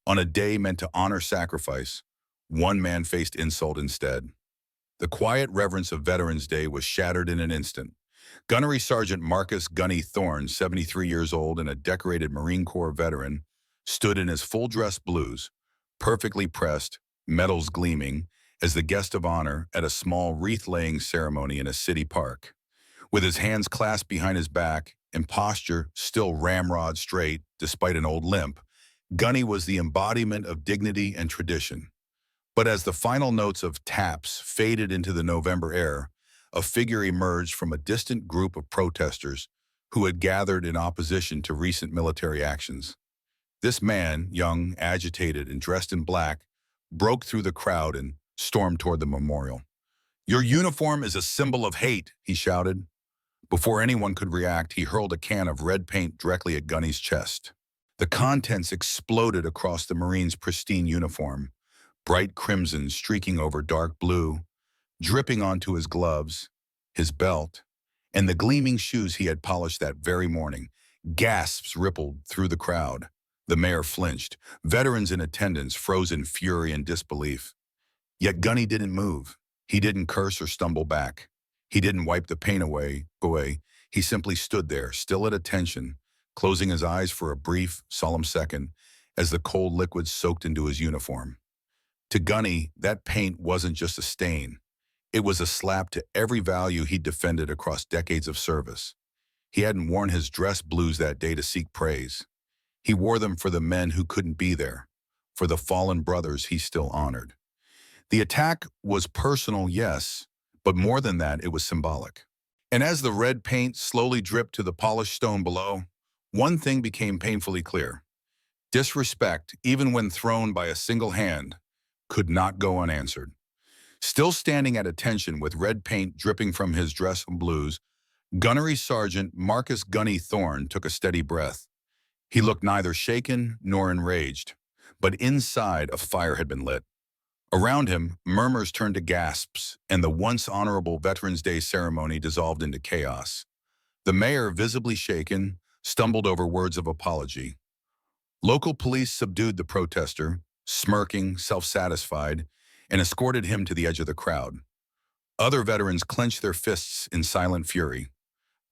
On a day meant to honor sacrifice, one man faced insult instead. The quiet reverence of Veterans Day was shattered in an instant. Gunnery Sergeant Marcus "Gunny" Thorne, 73 years old and a decorated Marine Corps veteran, stood in his full-dress blues, perfectly pressed, medals gleaming, as the guest of honor at a small wreath-laying ceremony in a city park. With his hands clasped behind his back and posture still ramrod straight despite an old limp, Gunny was the embodiment of dignity and tradition. But as the final notes of taps faded into the November air, a figure emerged from a distant group of protesters who had gathered in opposition to recent military actions. This man, young, agitated, and dressed in black, broke through the crowd and stormed toward the memorial. "Your uniform is a symbol of hate," he shouted. Before anyone could react, he hurled a can of red paint directly at Gunny's chest. The contents exploded across the Marine's pristine uniform, bright crimson streaking over dark blue, dripping onto his gloves, his belt, and the gleaming shoes he had polished that very morning. Gasps rippled through the crowd. The mayor flinched. Veterans in attendance froze in fury and disbelief. Yet Gunny didn't move. He didn't curse or stumble back. He didn't wipe the paint away. He simply stood there, still at attention, closing his eyes for a brief, solemn second as the cold liquid soaked into his uniform. To Gunny, that paint wasn't just a stain. It was a slap to every value he'd defended across decades of service. He hadn't worn his dress blues that day to seek praise. He wore them for the men who couldn't be there, for the fallen brothers he still honored. The attack was personal, yes, but more than that, it was symbolic. And as the red paint slowly dripped to the polished stone below, one thing became painfully clear. Disrespect, even when thrown by a single hand, could not go unanswered. Still standing at attention with red paint dripping from his dress and blues, Gunnery Sergeant Marcus "Gunny" Thorne took a steady breath. He looked neither shaken nor enraged, but inside a fire had been lit. Around him, murmurs turned to gasps, and the once honorable Veterans Day ceremony dissolved into chaos. The mayor, visibly shaken, stumbled over words of apology. Local police subdued the protester, smirking, self-satisfied, and escorted him to the edge of the crowd. Other veterans clenched their fists in silent fury.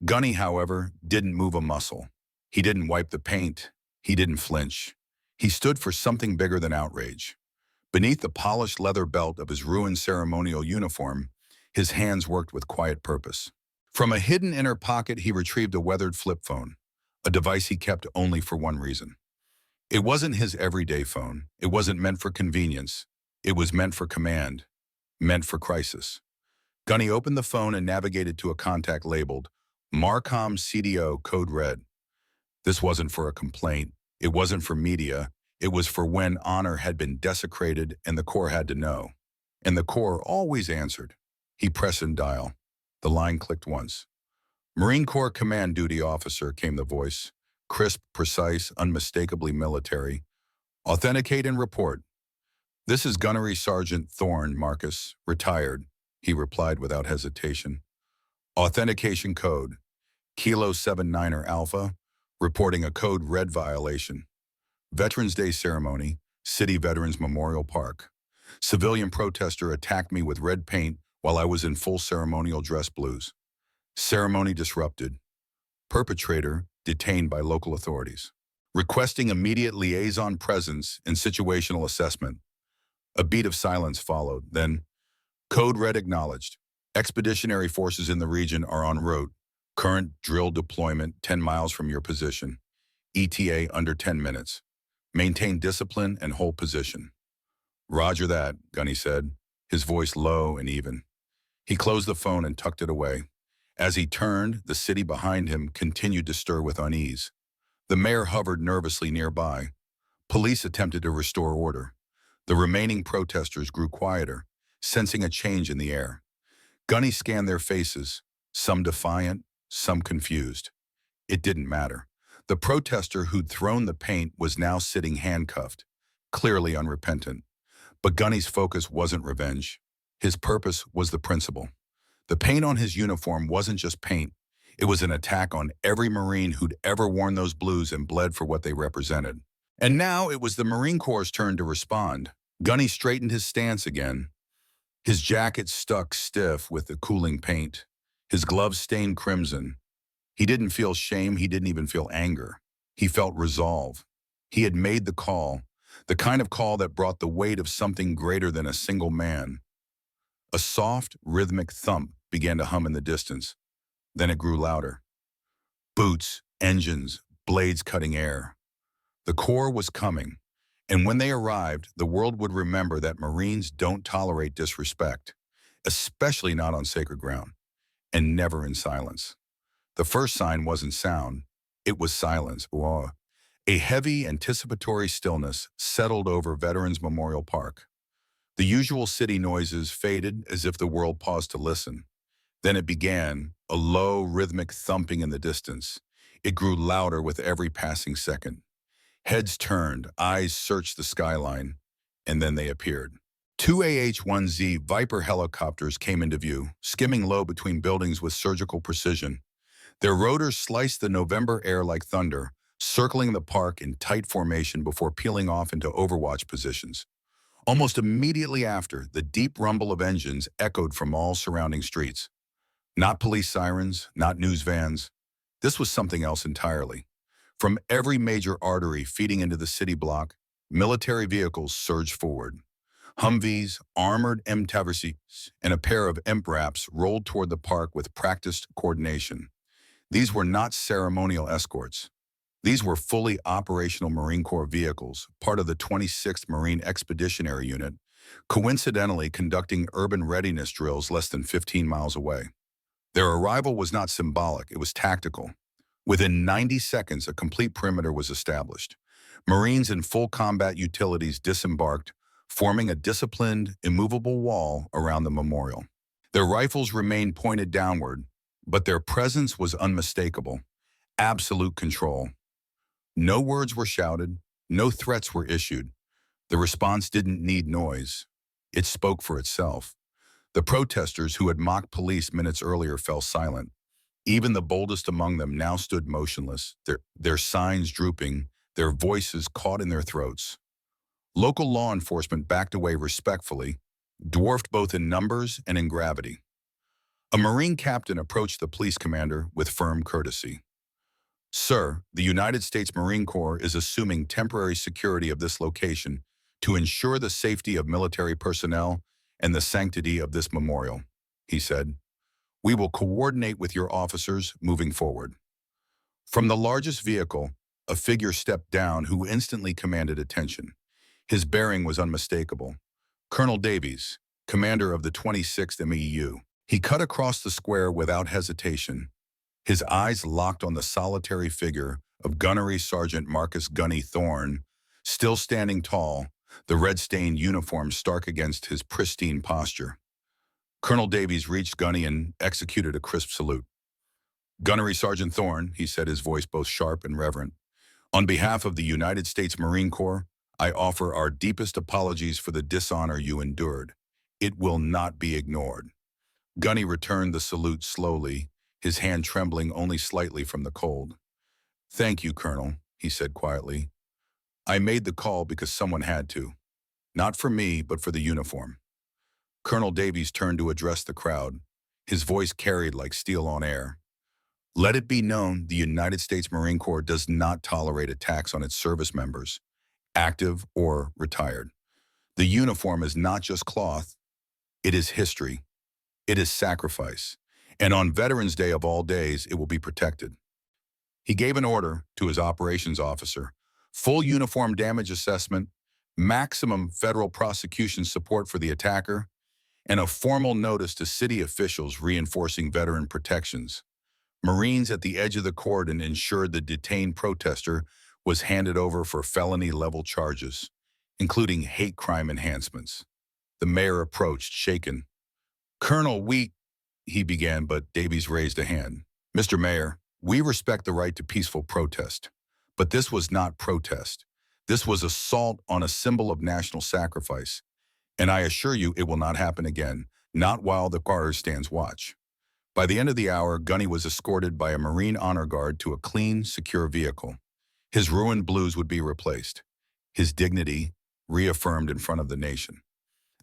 Gunny, however, didn't move a muscle. He didn't wipe the paint. He didn't flinch. He stood for something bigger than outrage. Beneath the polished leather belt of his ruined ceremonial uniform, his hands worked with quiet purpose. From a hidden inner pocket, he retrieved a weathered flip phone, a device he kept only for one reason. It wasn't his everyday phone. It wasn't meant for convenience. It was meant for command, meant for crisis. Gunny opened the phone and navigated to a contact labeled Marcom CDO code red. This wasn't for a complaint. It wasn't for media. It was for when honor had been desecrated and the Corps had to know. And the Corps always answered. He pressed and dial. The line clicked once. "Marine Corps Command Duty Officer," came the voice. Crisp, precise, unmistakably military. "Authenticate and report." "This is Gunnery Sergeant Thorne, Marcus, retired," he replied without hesitation. "Authentication code, Kilo 79er Alpha, reporting a code red violation. Veterans Day ceremony, City Veterans Memorial Park. Civilian protester attacked me with red paint while I was in full ceremonial dress blues. Ceremony disrupted. Perpetrator detained by local authorities. Requesting immediate liaison presence and situational assessment." A beat of silence followed. Then, "Code red acknowledged. Expeditionary forces in the region are en route. Current drill deployment 10 miles from your position. ETA under 10 minutes. Maintain discipline and hold position." "Roger that," Gunny said, his voice low and even. He closed the phone and tucked it away. As he turned, the city behind him continued to stir with unease. The mayor hovered nervously nearby. Police attempted to restore order. The remaining protesters grew quieter, sensing a change in the air. Gunny scanned their faces, some defiant, some confused. It didn't matter. The protester who'd thrown the paint was now sitting handcuffed, clearly unrepentant. But Gunny's focus wasn't revenge. His purpose was the principle. The paint on his uniform wasn't just paint. It was an attack on every Marine who'd ever worn those blues and bled for what they represented. And now it was the Marine Corps' turn to respond. Gunny straightened his stance again. His jacket stuck stiff with the cooling paint. His gloves stained crimson. He didn't feel shame, he didn't even feel anger. He felt resolve. He had made the kind of call that brought the weight of something greater than a single man. A soft, rhythmic thump began to hum in the distance. Then it grew louder. Boots, engines, blades cutting air. The Corps was coming, and when they arrived, the world would remember that Marines don't tolerate disrespect, especially not on sacred ground, and never in silence. The first sign wasn't sound, it was silence. Whoa. A heavy, anticipatory stillness settled over Veterans Memorial Park. The usual city noises faded as if the world paused to listen. Then it began, a low, rhythmic thumping in the distance. It grew louder with every passing second. Heads turned, eyes searched the skyline, and then they appeared. Two AH-1Z Viper helicopters came into view, skimming low between buildings with surgical precision. Their rotors sliced the November air like thunder, circling the park in tight formation before peeling off into overwatch positions. Almost immediately after, the deep rumble of engines echoed from all surrounding streets. Not police sirens, not news vans. This was something else entirely. From every major artery feeding into the city block, military vehicles surged forward. Humvees, armored MTVs, and a pair of MPRAPs rolled toward the park with practiced coordination. These were not ceremonial escorts. These were fully operational Marine Corps vehicles, part of the 26th Marine Expeditionary Unit, coincidentally conducting urban readiness drills less than 15 miles away. Their arrival was not symbolic, it was tactical. Within 90 seconds, a complete perimeter was established. Marines in full combat utilities disembarked, forming a disciplined, immovable wall around the memorial. Their rifles remained pointed downward, but their presence was unmistakable. Absolute control. No words were shouted, no threats were issued. The response didn't need noise. It spoke for itself. The protesters who had mocked police minutes earlier fell silent. Even the boldest among them now stood motionless, their signs drooping, their voices caught in their throats. Local law enforcement backed away respectfully, dwarfed both in numbers and in gravity. A Marine captain approached the police commander with firm courtesy. "Sir, the United States Marine Corps is assuming temporary security of this location to ensure the safety of military personnel and the sanctity of this memorial," he said. "We will coordinate with your officers moving forward." From the largest vehicle, a figure stepped down who instantly commanded attention. His bearing was unmistakable. Colonel Davies, commander of the 26th MEU. He cut across the square without hesitation. His eyes locked on the solitary figure of Gunnery Sergeant Marcus "Gunny" Thorne, still standing tall, the red-stained uniform stark against his pristine posture. Colonel Davies reached Gunny and executed a crisp salute. "Gunnery Sergeant Thorne," he said, his voice both sharp and reverent, "on behalf of the United States Marine Corps, I offer our deepest apologies for the dishonor you endured. It will not be ignored." Gunny returned the salute slowly, his hand trembling only slightly from the cold. "Thank you, Colonel," he said quietly. "I made the call because someone had to. Not for me, but for the uniform." Colonel Davies turned to address the crowd. His voice carried like steel on air. "Let it be known the United States Marine Corps does not tolerate attacks on its service members, active or retired. The uniform is not just cloth, it is history. It is sacrifice. And on Veterans Day of all days, it will be protected." He gave an order to his operations officer: full uniform damage assessment, maximum federal prosecution support for the attacker, and a formal notice to city officials reinforcing veteran protections. Marines at the edge of the cordon ensured the detained protester was handed over for felony-level charges, including hate crime enhancements. The mayor approached, shaken. "Colonel, he began, but Davies raised a hand. "Mr. Mayor, we respect the right to peaceful protest, but this was not protest. This was assault on a symbol of national sacrifice, and I assure you it will not happen again, not while the Corps stands watch." By the end of the hour, Gunny was escorted by a Marine honor guard to a clean, secure vehicle. His ruined blues would be replaced, his dignity reaffirmed in front of the nation.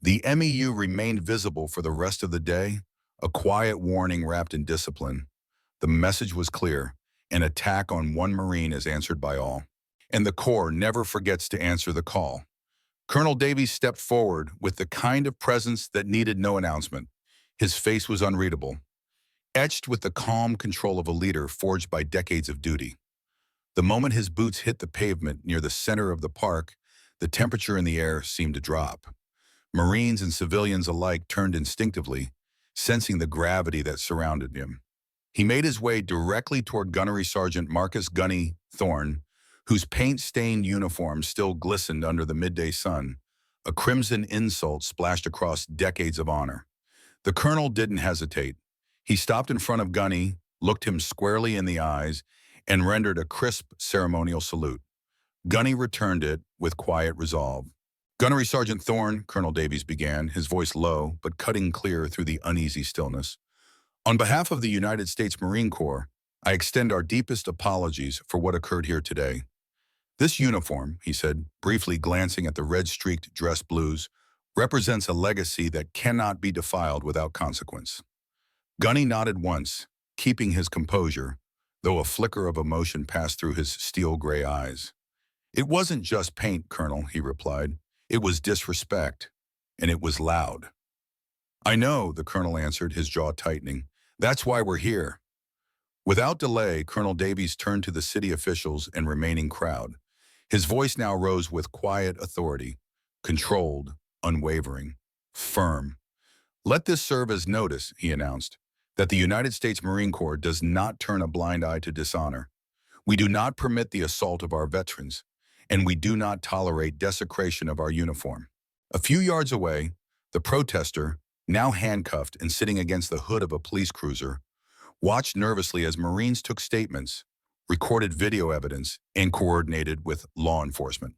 The MEU remained visible for the rest of the day, a quiet warning wrapped in discipline. The message was clear: an attack on one Marine is answered by all. And the Corps never forgets to answer the call. Colonel Davies stepped forward with the kind of presence that needed no announcement. His face was unreadable, etched with the calm control of a leader forged by decades of duty. The moment his boots hit the pavement near the center of the park, the temperature in the air seemed to drop. Marines and civilians alike turned instinctively, sensing the gravity that surrounded him. He made his way directly toward Gunnery Sergeant Marcus "Gunny" Thorne, whose paint-stained uniform still glistened under the midday sun, a crimson insult splashed across decades of honor. The colonel didn't hesitate. He stopped in front of Gunny, looked him squarely in the eyes, and rendered a crisp ceremonial salute. Gunny returned it with quiet resolve. "Gunnery Sergeant Thorne," Colonel Davies began, his voice low but cutting clear through the uneasy stillness. "On behalf of the United States Marine Corps, I extend our deepest apologies for what occurred here today. This uniform," he said, briefly glancing at the red-streaked dress blues, "represents a legacy that cannot be defiled without consequence." Gunny nodded once, keeping his composure, though a flicker of emotion passed through his steel-gray eyes. "It wasn't just paint, Colonel," he replied. "It was disrespect, and it was loud." "I know," the colonel answered, his jaw tightening. "That's why we're here." Without delay, Colonel Davies turned to the city officials and remaining crowd. His voice now rose with quiet authority, controlled, unwavering, firm. "Let this serve as notice," he announced, "that the United States Marine Corps does not turn a blind eye to dishonor. We do not permit the assault of our veterans, and we do not tolerate desecration of our uniform." A few yards away, the protester, now handcuffed and sitting against the hood of a police cruiser, watched nervously as Marines took statements, recorded video evidence, and coordinated with law enforcement.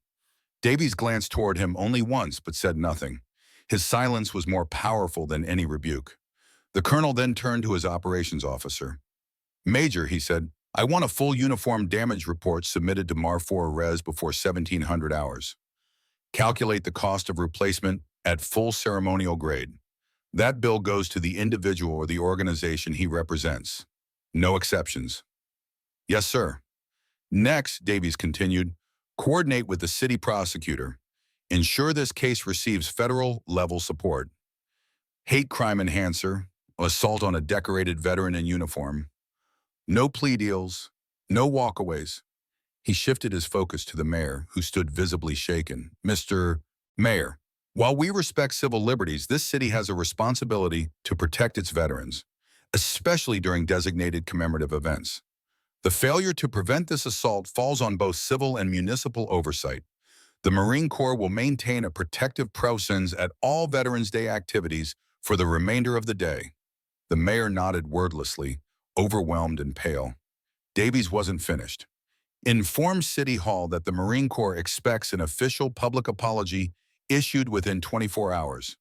Davies glanced toward him only once but said nothing. His silence was more powerful than any rebuke. The colonel then turned to his operations officer. "Major," he said, "I want a full uniform damage report submitted to Mar 4 Res before 1700 hours. Calculate the cost of replacement at full ceremonial grade. That bill goes to the individual or the organization he represents. No exceptions." "Yes, sir." "Next," Davies continued, "coordinate with the city prosecutor. Ensure this case receives federal-level support. Hate crime enhancer, assault on a decorated veteran in uniform. No plea deals, no walkaways." He shifted his focus to the mayor, who stood visibly shaken. "Mr. Mayor, while we respect civil liberties, this city has a responsibility to protect its veterans, especially during designated commemorative events. The failure to prevent this assault falls on both civil and municipal oversight. The Marine Corps will maintain a protective presence at all Veterans Day activities for the remainder of the day." The mayor nodded wordlessly, overwhelmed and pale. Davies wasn't finished. "Inform City Hall that the Marine Corps expects an official public apology issued within 24 hours.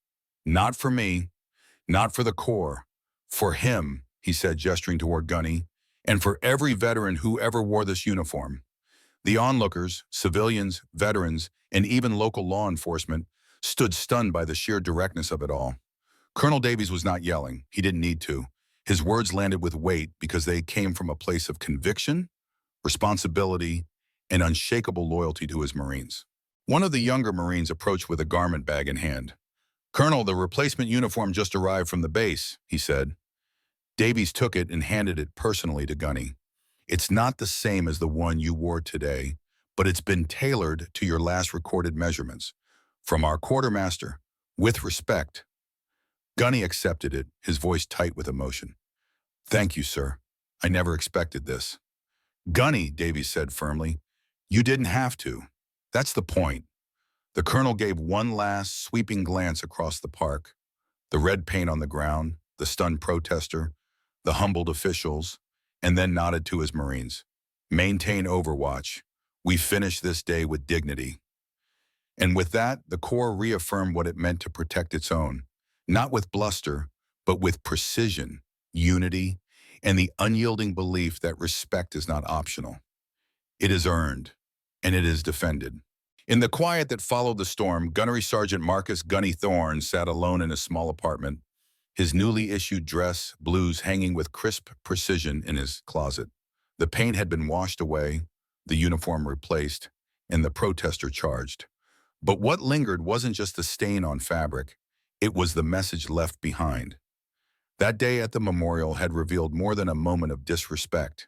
Not for me, not for the Corps, for him," he said, gesturing toward Gunny, "and for every veteran who ever wore this uniform." The onlookers, civilians, veterans, and even local law enforcement, stood stunned by the sheer directness of it all. Colonel Davies was not yelling. He didn't need to. His words landed with weight because they came from a place of conviction, responsibility, and unshakable loyalty to his Marines. One of the younger Marines approached with a garment bag in hand. "Colonel, the replacement uniform just arrived from the base," he said. Davies took it and handed it personally to Gunny. "It's not the same as the one you wore today, but it's been tailored to your last recorded measurements. From our quartermaster, with respect." Gunny accepted it, his voice tight with emotion. "Thank you, sir. I never expected this." "Gunny," Davies said firmly, "you didn't have to. That's the point." The colonel gave one last, sweeping glance across the park. The red paint on the ground, the stunned protester, the humbled officials, and then nodded to his Marines. "Maintain overwatch. We finish this day with dignity." And with that, the Corps reaffirmed what it meant to protect its own, not with bluster, but with precision, unity, and the unyielding belief that respect is not optional. It is earned. and it is defended. In the quiet that followed the storm, Gunnery Sergeant Marcus "Gunny" Thorne sat alone in a small apartment, his newly issued dress blues hanging with crisp precision in his closet. The paint had been washed away, the uniform replaced, and the protester charged. But what lingered wasn't just the stain on fabric, it was the message left behind. That day at the memorial had revealed more than a moment of disrespect.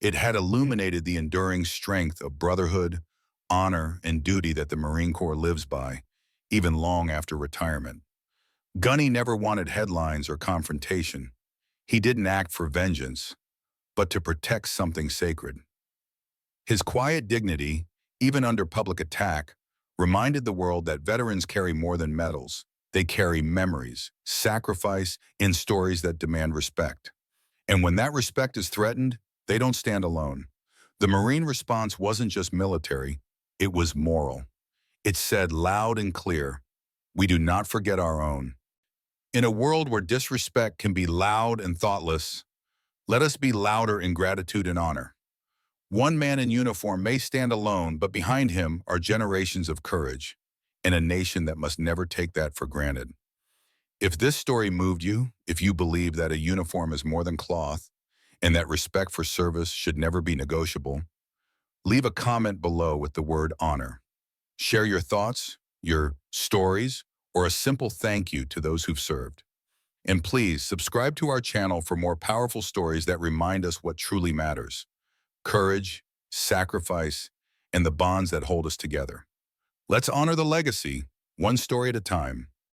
It had illuminated the enduring strength of brotherhood, honor, and duty that the Marine Corps lives by, even long after retirement. Gunny never wanted headlines or confrontation. He didn't act for vengeance, but to protect something sacred. His quiet dignity, even under public attack, reminded the world that veterans carry more than medals. They carry memories, sacrifice, and stories that demand respect. And when that respect is threatened, they don't stand alone. The Marine response wasn't just military, it was moral. It said loud and clear, "We do not forget our own." In a world where disrespect can be loud and thoughtless, let us be louder in gratitude and honor. One man in uniform may stand alone, but behind him are generations of courage, and a nation that must never take that for granted. If this story moved you, if you believe that a uniform is more than cloth, and that respect for service should never be negotiable, leave a comment below with the word honor. Share your thoughts, your stories, or a simple thank you to those who've served. And please subscribe to our channel for more powerful stories that remind us what truly matters: courage, sacrifice, and the bonds that hold us together. Let's honor the legacy, one story at a time.